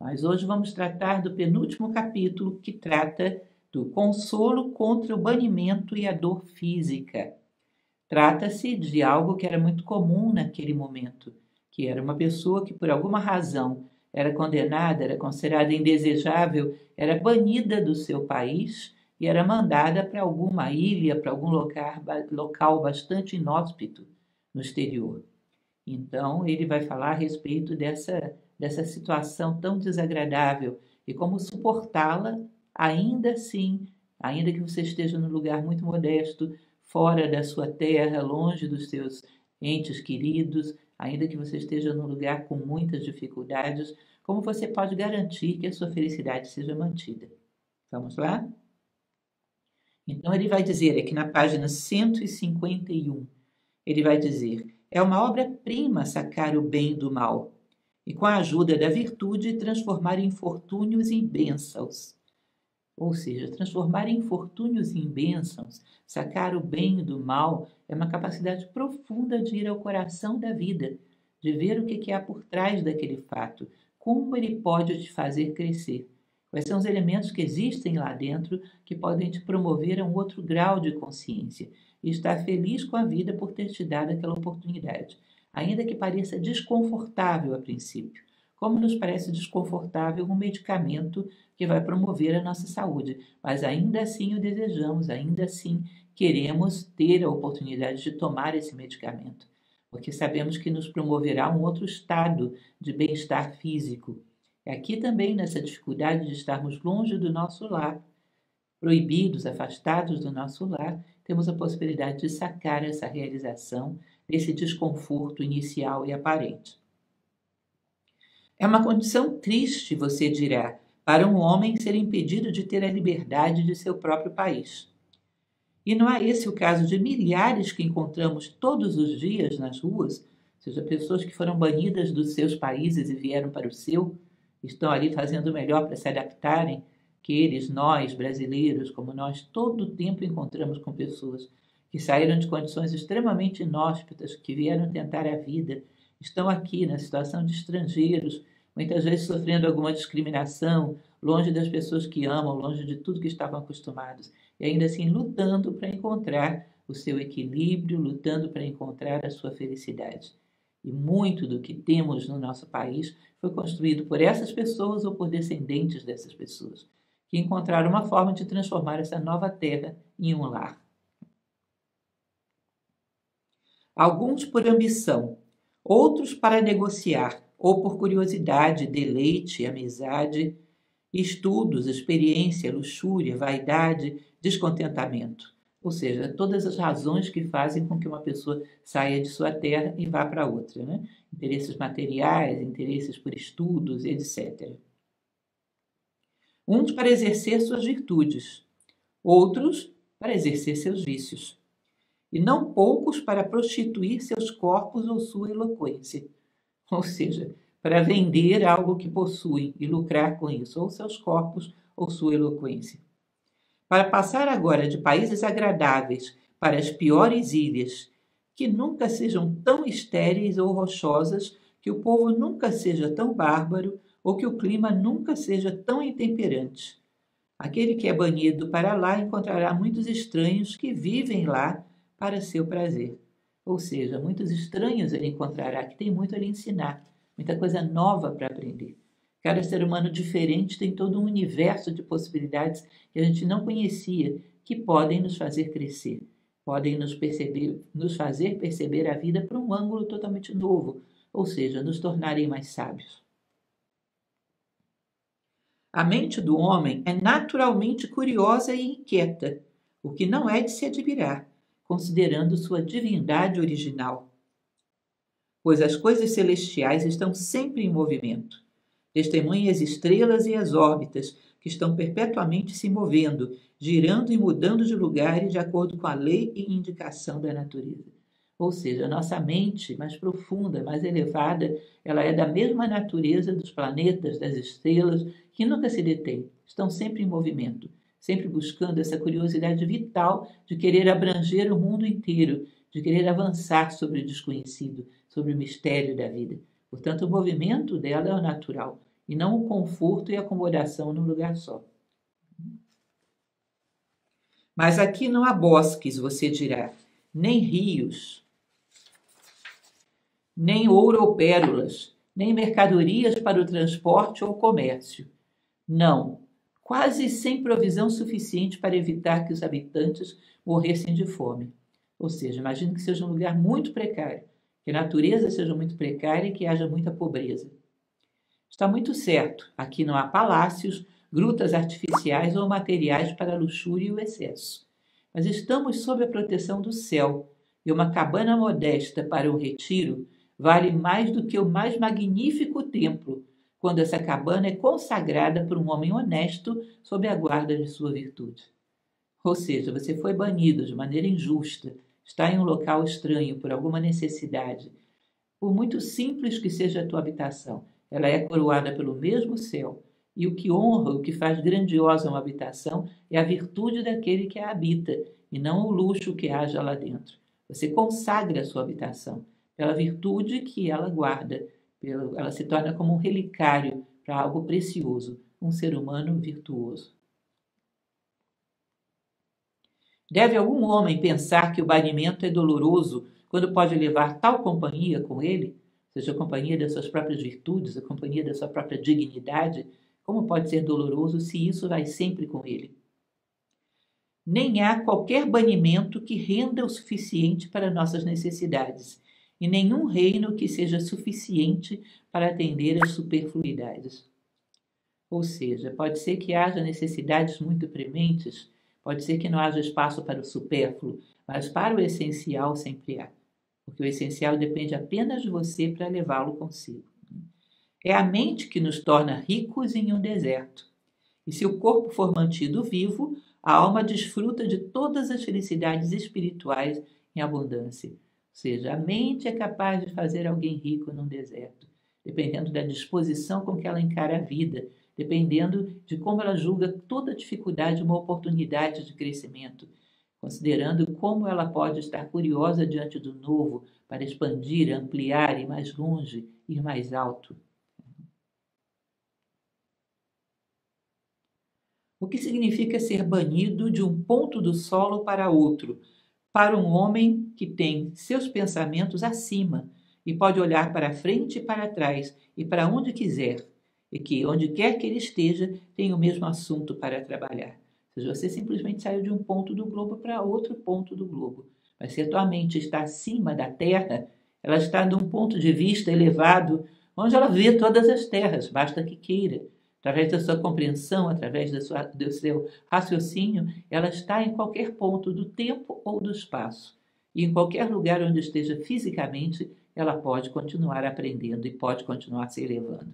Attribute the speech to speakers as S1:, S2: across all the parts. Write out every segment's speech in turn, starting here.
S1: Nós hoje vamos tratar do penúltimo capítulo, que trata do consolo contra o banimento e a dor física. Trata-se de algo que era muito comum naquele momento, que era uma pessoa que por alguma razão era condenada, era considerada indesejável, era banida do seu país e era mandada para alguma ilha, para algum local bastante inóspito no exterior. Então, ele vai falar a respeito dessa situação tão desagradável e como suportá-la ainda assim, ainda que você esteja num lugar muito modesto, fora da sua terra, longe dos seus entes queridos, ainda que você esteja num lugar com muitas dificuldades, como você pode garantir que a sua felicidade seja mantida? Vamos lá? Então, ele vai dizer aqui na página 151, ele vai dizer: é uma obra-prima sacar o bem do mal e, com a ajuda da virtude, transformar infortúnios em bênçãos. Ou seja, transformar infortúnios em bênçãos, sacar o bem do mal, é uma capacidade profunda de ir ao coração da vida, de ver o que há por trás daquele fato, como ele pode te fazer crescer. Quais são os elementos que existem lá dentro que podem te promover a um outro grau de consciência e estar feliz com a vida por ter te dado aquela oportunidade, ainda que pareça desconfortável a princípio, como nos parece desconfortável um medicamento que vai promover a nossa saúde, mas ainda assim o desejamos, ainda assim queremos ter a oportunidade de tomar esse medicamento, porque sabemos que nos promoverá um outro estado de bem-estar físico. É aqui também nessa dificuldade de estarmos longe do nosso lar, proibidos, afastados do nosso lar, temos a possibilidade de sacar essa realização desse desconforto inicial e aparente. É uma condição triste, você dirá, para um homem ser impedido de ter a liberdade de seu próprio país. E não é esse o caso de milhares que encontramos todos os dias nas ruas, ou seja, pessoas que foram banidas dos seus países e vieram para o seu, estão ali fazendo o melhor para se adaptarem, que eles, nós, brasileiros, como nós, todo o tempo encontramos com pessoas que saíram de condições extremamente inóspitas, que vieram tentar a vida, estão aqui na situação de estrangeiros, muitas vezes sofrendo alguma discriminação, longe das pessoas que amam, longe de tudo que estavam acostumados, e ainda assim lutando para encontrar o seu equilíbrio, lutando para encontrar a sua felicidade. E muito do que temos no nosso país foi construído por essas pessoas ou por descendentes dessas pessoas, que encontraram uma forma de transformar essa nova terra em um lar. Alguns por ambição, outros para negociar, ou por curiosidade, deleite, amizade, estudos, experiência, luxúria, vaidade, descontentamento. Ou seja, todas as razões que fazem com que uma pessoa saia de sua terra e vá para outra, né? Interesses materiais, interesses por estudos, etc. Uns para exercer suas virtudes, outros para exercer seus vícios. E não poucos para prostituir seus corpos ou sua eloquência. Ou seja, para vender algo que possuem e lucrar com isso, ou seus corpos ou sua eloquência. Para passar agora de países agradáveis para as piores ilhas, que nunca sejam tão estéreis ou rochosas, que o povo nunca seja tão bárbaro ou que o clima nunca seja tão intemperante. Aquele que é banido para lá encontrará muitos estranhos que vivem lá para seu prazer. Ou seja, muitos estranhos ele encontrará que tem muito a lhe ensinar, muita coisa nova para aprender. Cada ser humano diferente tem todo um universo de possibilidades que a gente não conhecia, que podem nos fazer crescer, podem nos fazer perceber a vida por um ângulo totalmente novo, ou seja, nos tornarem mais sábios. A mente do homem é naturalmente curiosa e inquieta, o que não é de se admirar, considerando sua divindade original. Pois as coisas celestiais estão sempre em movimento. Testemunhem as estrelas e as órbitas, que estão perpetuamente se movendo, girando e mudando de lugares de acordo com a lei e indicação da natureza. Ou seja, a nossa mente mais profunda, mais elevada, ela é da mesma natureza dos planetas, das estrelas, que nunca se detêm, estão sempre em movimento, sempre buscando essa curiosidade vital de querer abranger o mundo inteiro, de querer avançar sobre o desconhecido, sobre o mistério da vida. Portanto, o movimento dela é o natural. e não o conforto e acomodação num lugar só. Mas aqui não há bosques, você dirá, nem rios, nem ouro ou pérolas, nem mercadorias para o transporte ou comércio. Não, quase sem provisão suficiente para evitar que os habitantes morressem de fome. Ou seja, imagine que seja um lugar muito precário, que a natureza seja muito precária e que haja muita pobreza. Está muito certo, aqui não há palácios, grutas artificiais ou materiais para a luxúria e o excesso. Mas estamos sob a proteção do céu, e uma cabana modesta para o retiro vale mais do que o mais magnífico templo, quando essa cabana é consagrada por um homem honesto sob a guarda de sua virtude. Ou seja, você foi banido de maneira injusta, está em um local estranho por alguma necessidade. Por muito simples que seja a tua habitação, ela é coroada pelo mesmo céu, e o que honra, o que faz grandiosa uma habitação é a virtude daquele que a habita, e não o luxo que haja lá dentro. Você consagra a sua habitação pela virtude que ela guarda, ela se torna como um relicário para algo precioso, um ser humano virtuoso. Deve algum homem pensar que o banimento é doloroso quando pode levar tal companhia com ele, seja a companhia das suas próprias virtudes, a companhia da sua própria dignidade? Como pode ser doloroso se isso vai sempre com ele? Nem há qualquer banimento que renda o suficiente para nossas necessidades, e nenhum reino que seja suficiente para atender às superfluidades. Ou seja, pode ser que haja necessidades muito prementes, pode ser que não haja espaço para o supérfluo, mas para o essencial sempre há, porque o essencial depende apenas de você para levá-lo consigo. É a mente que nos torna ricos em um deserto. E se o corpo for mantido vivo, a alma desfruta de todas as felicidades espirituais em abundância. Ou seja, a mente é capaz de fazer alguém rico num deserto, dependendo da disposição com que ela encara a vida, dependendo de como ela julga toda dificuldade uma oportunidade de crescimento, considerando como ela pode estar curiosa diante do novo para expandir, ampliar, ir mais longe, ir mais alto. O que significa ser banido de um ponto do solo para outro, para um homem que tem seus pensamentos acima e pode olhar para frente e para trás e para onde quiser, e que, onde quer que ele esteja, tem o mesmo assunto para trabalhar. Ou seja, você simplesmente saiu de um ponto do globo para outro ponto do globo. Mas se a tua mente está acima da Terra, ela está de um ponto de vista elevado, onde ela vê todas as terras, basta que queira. Através da sua compreensão, através do seu raciocínio, ela está em qualquer ponto do tempo ou do espaço. E em qualquer lugar onde esteja fisicamente, ela pode continuar aprendendo e pode continuar se elevando.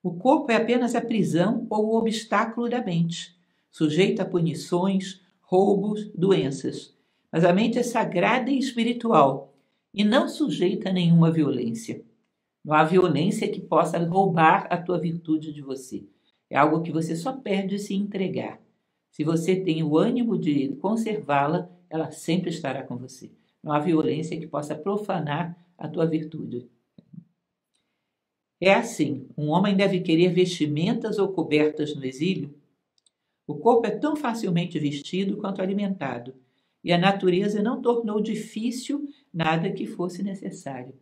S1: O corpo é apenas a prisão ou o obstáculo da mente, sujeito a punições, roubos, doenças. Mas a mente é sagrada e espiritual e não sujeita a nenhuma violência. Não há violência que possa roubar a tua virtude de você. É algo que você só perde se entregar. Se você tem o ânimo de conservá-la, ela sempre estará com você. Não há violência que possa profanar a tua virtude. É assim, um homem deve querer vestimentas ou cobertas no exílio? O corpo é tão facilmente vestido quanto alimentado, e a natureza não tornou difícil nada que fosse necessário.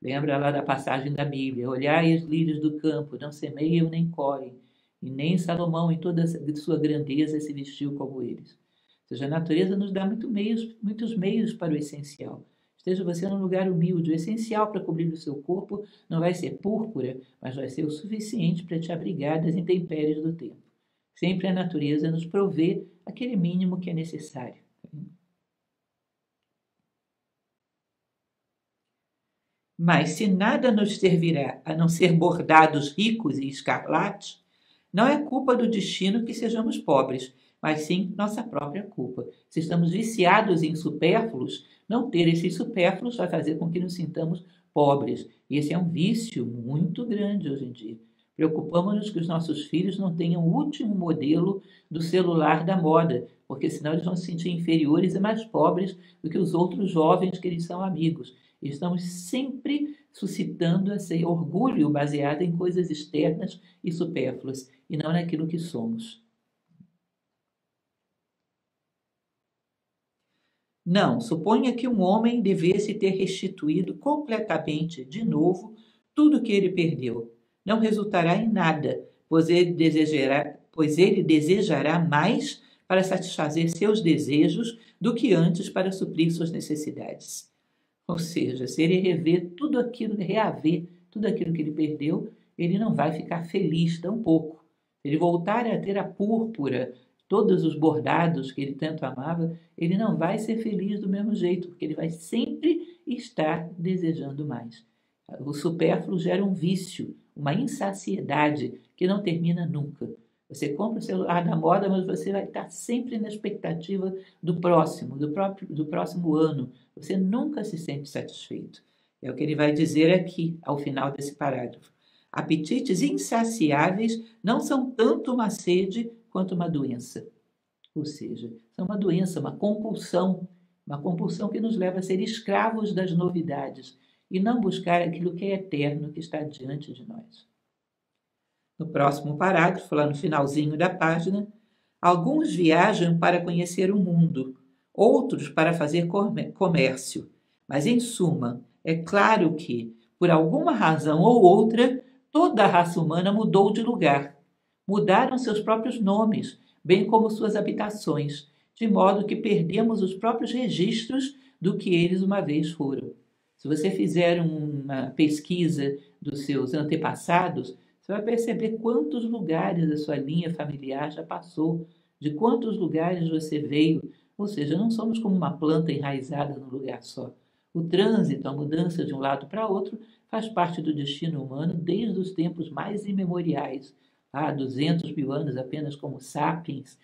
S1: Lembra lá da passagem da Bíblia: olhai os lírios do campo, não semeiam nem colhem, e nem Salomão em toda a sua grandeza se vestiu como eles. Ou seja, a natureza nos dá muitos meios para o essencial. Esteja você num lugar humilde, o essencial para cobrir o seu corpo não vai ser púrpura, mas vai ser o suficiente para te abrigar das intempéries do tempo. Sempre a natureza nos provê aquele mínimo que é necessário. Mas se nada nos servirá a não ser bordados ricos e escarlates, não é culpa do destino que sejamos pobres, mas sim nossa própria culpa. Se estamos viciados em supérfluos, não ter esses supérfluos vai fazer com que nos sintamos pobres. E esse é um vício muito grande hoje em dia. Preocupamos-nos que os nossos filhos não tenham o último modelo do celular da moda, porque senão eles vão se sentir inferiores e mais pobres do que os outros jovens que eles são amigos. Estamos sempre suscitando esse orgulho baseado em coisas externas e supérfluas, e não naquilo que somos. Não, suponha que um homem devesse ter restituído completamente, de novo, tudo que ele perdeu. Não resultará em nada, pois ele desejará mais para satisfazer seus desejos do que antes para suprir suas necessidades. Ou seja, se ele reaver tudo aquilo que ele perdeu, ele não vai ficar feliz tão pouco. Se ele voltar a ter a púrpura, todos os bordados que ele tanto amava, ele não vai ser feliz do mesmo jeito, porque ele vai sempre estar desejando mais. O supérfluo gera um vício, uma insaciedade que não termina nunca. Você compra o celular da moda, mas você vai estar sempre na expectativa do próximo, do próximo ano. Você nunca se sente satisfeito. É o que ele vai dizer aqui, ao final desse parágrafo. Apetites insaciáveis não são tanto uma sede quanto uma doença. Ou seja, são uma doença, uma compulsão que nos leva a ser escravos das novidades e não buscar aquilo que é eterno, que está diante de nós. No próximo parágrafo, lá no finalzinho da página, alguns viajam para conhecer o mundo, outros para fazer comércio. Mas, em suma, é claro que, por alguma razão ou outra, toda a raça humana mudou de lugar. Mudaram seus próprios nomes, bem como suas habitações, de modo que perdemos os próprios registros do que eles uma vez foram. Se você fizer uma pesquisa dos seus antepassados, você vai perceber quantos lugares a sua linha familiar já passou, de quantos lugares você veio. Ou seja, não somos como uma planta enraizada num lugar só. O trânsito, a mudança de um lado para outro, faz parte do destino humano desde os tempos mais imemoriais. Há 200 mil anos apenas como sapiens,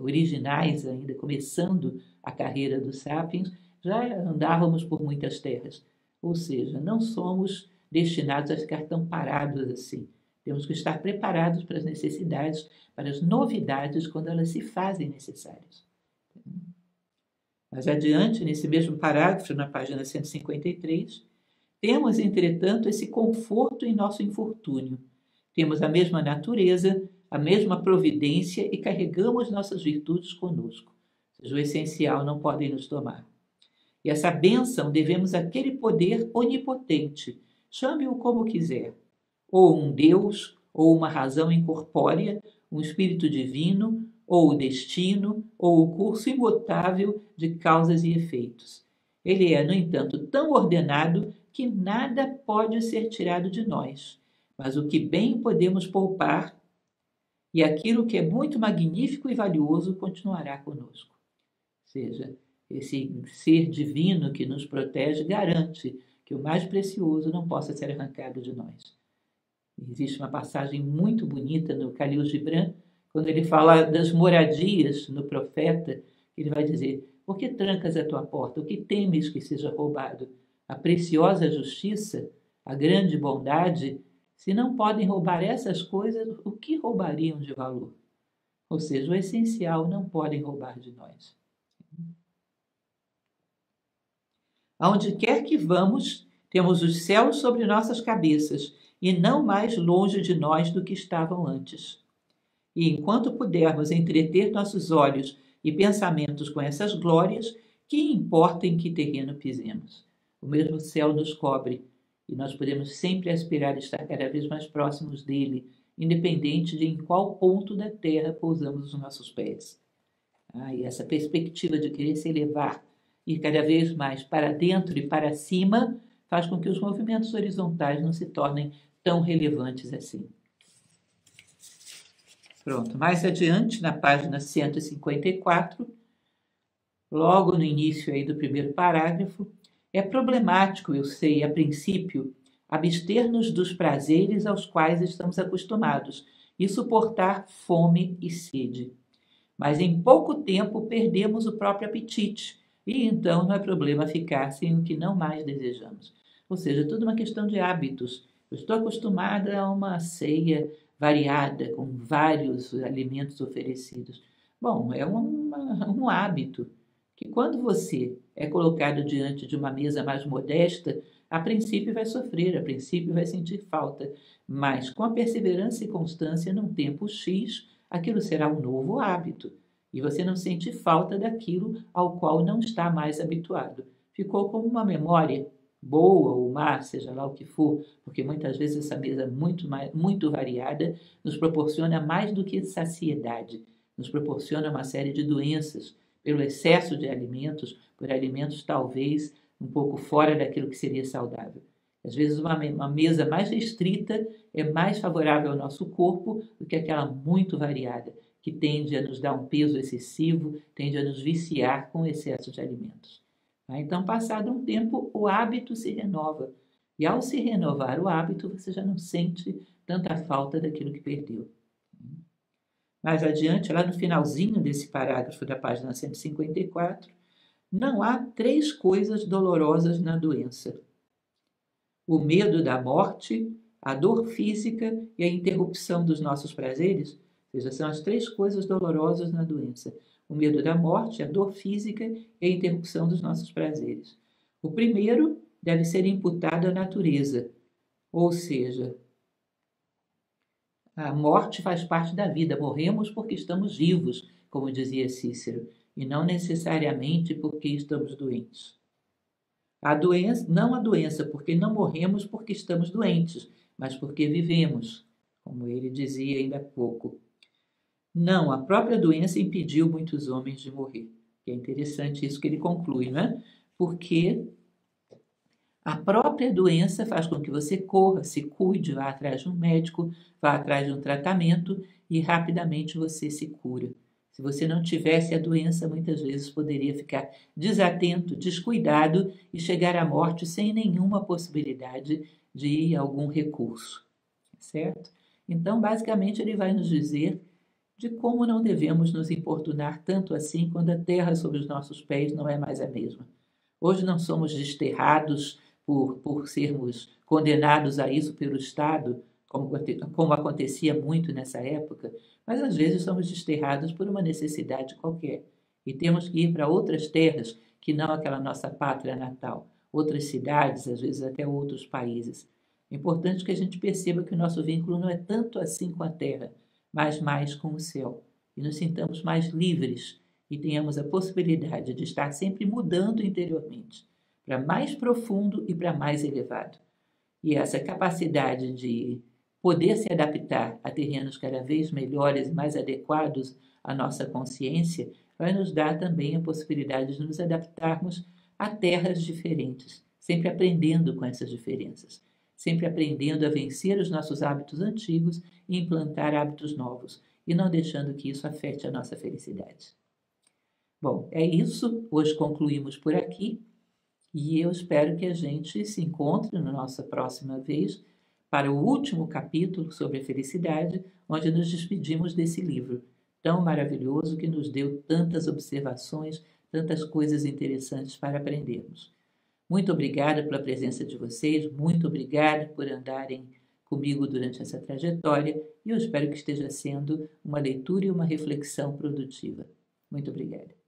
S1: originais ainda, começando a carreira dos sapiens, já andávamos por muitas terras. Ou seja, não somos destinados a ficar tão parados assim. Temos que estar preparados para as necessidades, para as novidades, quando elas se fazem necessárias. Mas adiante, nesse mesmo parágrafo, na página 153, temos, entretanto, esse conforto em nosso infortúnio. Temos a mesma natureza, a mesma providência e carregamos nossas virtudes conosco. Ou seja, o essencial não podem nos tomar. E essa bênção devemos àquele poder onipotente, chame-o como quiser, ou um Deus, ou uma razão incorpórea, um espírito divino, ou o destino, ou o curso imutável de causas e efeitos. Ele é, no entanto, tão ordenado que nada pode ser tirado de nós, mas o que bem podemos poupar, e aquilo que é muito magnífico e valioso continuará conosco. Ou seja, esse ser divino que nos protege garante que o mais precioso não possa ser arrancado de nós. Existe uma passagem muito bonita no Khalil Gibran, quando ele fala das moradias no profeta, ele vai dizer: por que trancas a tua porta? O que temes que seja roubado? A preciosa justiça, a grande bondade, se não podem roubar essas coisas, o que roubariam de valor? Ou seja, o essencial não podem roubar de nós. Aonde quer que vamos, temos os céus sobre nossas cabeças, e não mais longe de nós do que estavam antes. E enquanto pudermos entreter nossos olhos e pensamentos com essas glórias, que importa em que terreno pisemos? O mesmo céu nos cobre, e nós podemos sempre aspirar a estar cada vez mais próximos dele, independente de em qual ponto da terra pousamos os nossos pés. E essa perspectiva de querer se elevar, ir cada vez mais para dentro e para cima, faz com que os movimentos horizontais não se tornem tão relevantes assim. Pronto, mais adiante, na página 154, logo no início aí do primeiro parágrafo, é problemático, eu sei, a princípio, abster-nos dos prazeres aos quais estamos acostumados e suportar fome e sede. Mas em pouco tempo perdemos o próprio apetite e então não é problema ficar sem o que não mais desejamos. Ou seja, tudo uma questão de hábitos. Eu estou acostumada a uma ceia variada, com vários alimentos oferecidos. Bom, é um hábito que quando você é colocado diante de uma mesa mais modesta, A princípio vai sofrer, a princípio vai sentir falta, mas com a perseverança e constância, num tempo X, aquilo será um novo hábito. E você não sente falta daquilo ao qual não está mais habituado. Ficou como uma memória boa ou má, seja lá o que for, porque muitas vezes essa mesa muito variada nos proporciona mais do que saciedade, nos proporciona uma série de doenças pelo excesso de alimentos, por alimentos talvez um pouco fora daquilo que seria saudável. Às vezes uma mesa mais restrita é mais favorável ao nosso corpo do que aquela muito variada, que tende a nos dar um peso excessivo, tende a nos viciar com o excesso de alimentos. Então, passado um tempo, o hábito se renova. E ao se renovar o hábito, você já não sente tanta falta daquilo que perdeu. Mais adiante, lá no finalzinho desse parágrafo da página 154, não há 3 coisas dolorosas na doença: o medo da morte, a dor física e a interrupção dos nossos prazeres. Ou seja, são as 3 coisas dolorosas na doença: o medo da morte, a dor física e a interrupção dos nossos prazeres. O primeiro deve ser imputado à natureza, ou seja, a morte faz parte da vida, morremos porque estamos vivos, como dizia Cícero, e não necessariamente porque estamos doentes. A doença, não a doença, porque não morremos porque estamos doentes, mas porque vivemos, como ele dizia ainda há pouco. Não, a própria doença impediu muitos homens de morrer. É interessante isso que ele conclui, né? Porque a própria doença faz com que você corra, se cuide, vá atrás de um médico, vá atrás de um tratamento e rapidamente você se cura. Se você não tivesse a doença, muitas vezes poderia ficar desatento, descuidado e chegar à morte sem nenhuma possibilidade de algum recurso, certo? Então, basicamente, ele vai nos dizer de como não devemos nos importunar tanto assim quando a terra sob os nossos pés não é mais a mesma. Hoje não somos desterrados por sermos condenados a isso pelo Estado, como acontecia muito nessa época, mas às vezes somos desterrados por uma necessidade qualquer e temos que ir para outras terras que não aquela nossa pátria natal, outras cidades, às vezes até outros países. É importante que a gente perceba que o nosso vínculo não é tanto assim com a terra, mas mais com o céu, e nos sintamos mais livres e tenhamos a possibilidade de estar sempre mudando interiormente, para mais profundo e para mais elevado. E essa capacidade de poder se adaptar a terrenos cada vez melhores e mais adequados à nossa consciência vai nos dar também a possibilidade de nos adaptarmos a terras diferentes, sempre aprendendo com essas diferenças, sempre aprendendo a vencer os nossos hábitos antigos e implantar hábitos novos, e não deixando que isso afete a nossa felicidade. Bom, é isso. Hoje concluímos por aqui e eu espero que a gente se encontre na nossa próxima vez para o último capítulo sobre a felicidade, onde nos despedimos desse livro tão maravilhoso que nos deu tantas observações, tantas coisas interessantes para aprendermos. Muito obrigada pela presença de vocês, muito obrigada por andarem comigo durante essa trajetória e eu espero que esteja sendo uma leitura e uma reflexão produtiva. Muito obrigada.